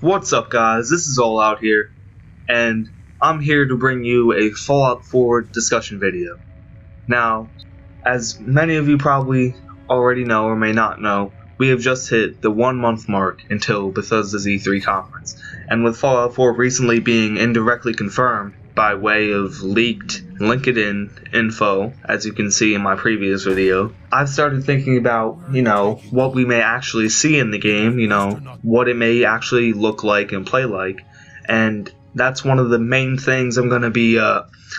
What's up, guys? This is All Out here, and I'm here to bring you a Fallout 4 discussion video. Now, as many of you probably already know or may not know, we have just hit the 1 month mark until Bethesda's E3 conference, and with Fallout 4 recently being indirectly confirmed by way of leaked LinkedIn info, as you can see in my previous video, I've started thinking about, what we may actually see in the game, what it may actually look like and play like, and that's one of the main things I'm going to be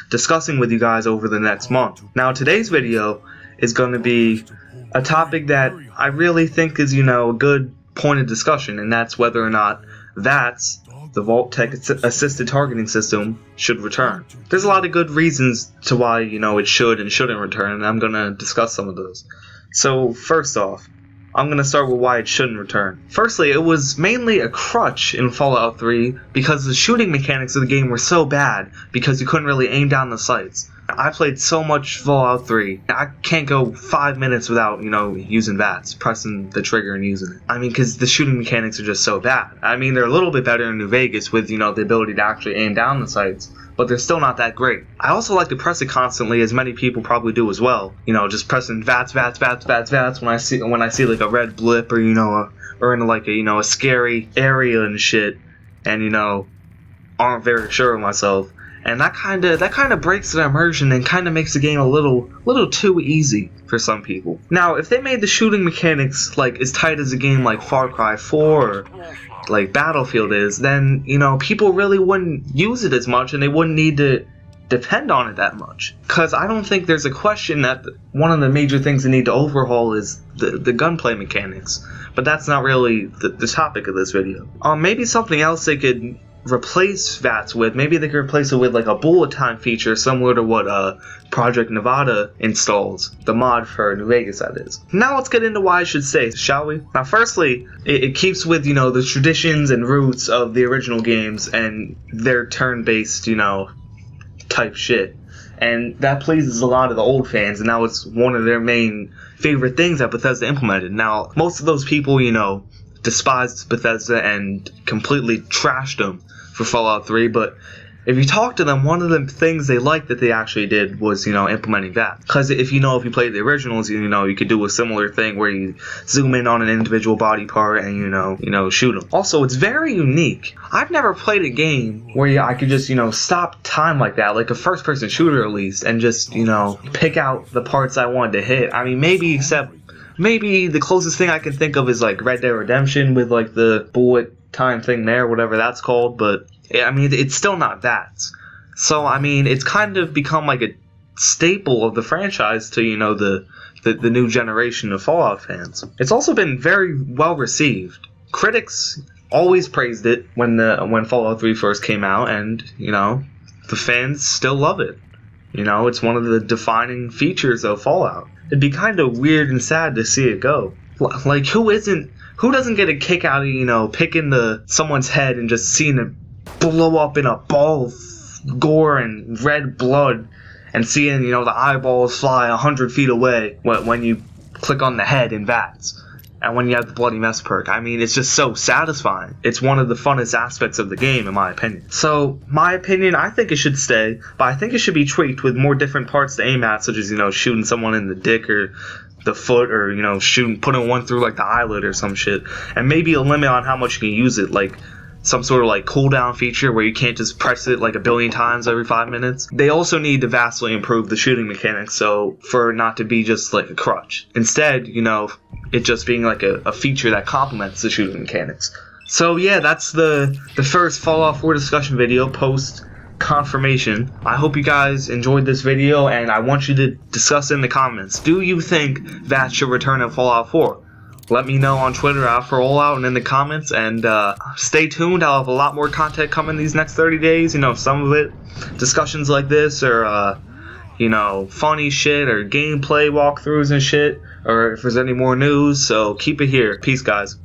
discussing with you guys over the next month. Now, today's video is going to be a topic that I really think is, a good point of discussion, and that's whether or not VATS, the Vault-Tec Assisted Targeting System, should return. There's a lot of good reasons to why, it should and shouldn't return, and I'm going to discuss some of those. So, first off, I'm going to start with why it shouldn't return. Firstly, it was mainly a crutch in Fallout 3 because the shooting mechanics of the game were so bad because you couldn't really aim down the sights. I played so much Fallout 3, I can't go 5 minutes without, using VATS, pressing the trigger and using it. I mean, because the shooting mechanics are just so bad. I mean, they're a little bit better in New Vegas with, the ability to actually aim down the sights, but they're still not that great. I also like to press it constantly, as many people probably do as well. Just pressing VATS, VATS, VATS, VATS, VATS when I see like a red blip or, or in like a, a scary area and shit, and, aren't very sure of myself. And that kind of breaks the immersion and kind of makes the game a little too easy for some people. Now, if they made the shooting mechanics like as tight as a game like Far Cry 4 or like Battlefield is, then people really wouldn't use it as much, and they wouldn't need to depend on it that much. Because I don't think there's a question that one of the major things they need to overhaul is the gunplay mechanics. But that's not really the topic of this video. Maybe something else they could replace VATS with. Maybe they could replace it with like a bullet time feature similar to what Project Nevada installs, the mod for New Vegas, that is. Now let's get into why I should stay, shall we? Now, firstly, it keeps with the traditions and roots of the original games and their turn-based type shit, and that pleases a lot of the old fans, and now it's one of their main favorite things that Bethesda implemented. Now, most of those people despised Bethesda and completely trashed them for Fallout 3, but if you talk to them, one of the things they liked that they actually did was, implementing that. Because if you played the originals, you could do a similar thing where you zoom in on an individual body part and, shoot them. Also, it's very unique. I've never played a game where I could just, stop time like that, like a first-person shooter at least, and just, pick out the parts I wanted to hit. I mean, maybe the closest thing I can think of is like Red Dead Redemption with like the bullet time thing there, whatever that's called, but I mean, it's still not that. So, I mean, it's kind of become like a staple of the franchise to, the new generation of Fallout fans. It's also been very well received. Critics always praised it when Fallout 3 first came out, and, the fans still love it. It's one of the defining features of Fallout. It'd be kind of weird and sad to see it go. Like, who doesn't get a kick out of, picking someone's head and just seeing it blow up in a ball of gore and red blood, and seeing, the eyeballs fly 100 feet away when you click on the head in VATS, and when you have the Bloody Mess perk. I mean, it's just so satisfying. It's one of the funnest aspects of the game, in my opinion. So, my opinion, I think it should stay, but I think it should be tweaked with more different parts to aim at, such as, shooting someone in the dick or the foot, or, putting one through, like, the eyelid or some shit. And maybe a limit on how much you can use it, like some sort of, like, cooldown feature where you can't just press it, like, 1 billion times every 5 minutes. They also need to vastly improve the shooting mechanics, so for it not to be just, like, a crutch. Instead, it just being like a feature that complements the shooting mechanics. So yeah, that's the first Fallout 4 discussion video post confirmation. I hope you guys enjoyed this video, and I want you to discuss in the comments, do you think VATS should return in Fallout 4? Let me know on Twitter for All Out and in the comments, and stay tuned. I'll have a lot more content coming these next 30 days. Some of it discussions like this, or funny shit, or gameplay walkthroughs and shit, or if there's any more news. So keep it here. Peace, guys.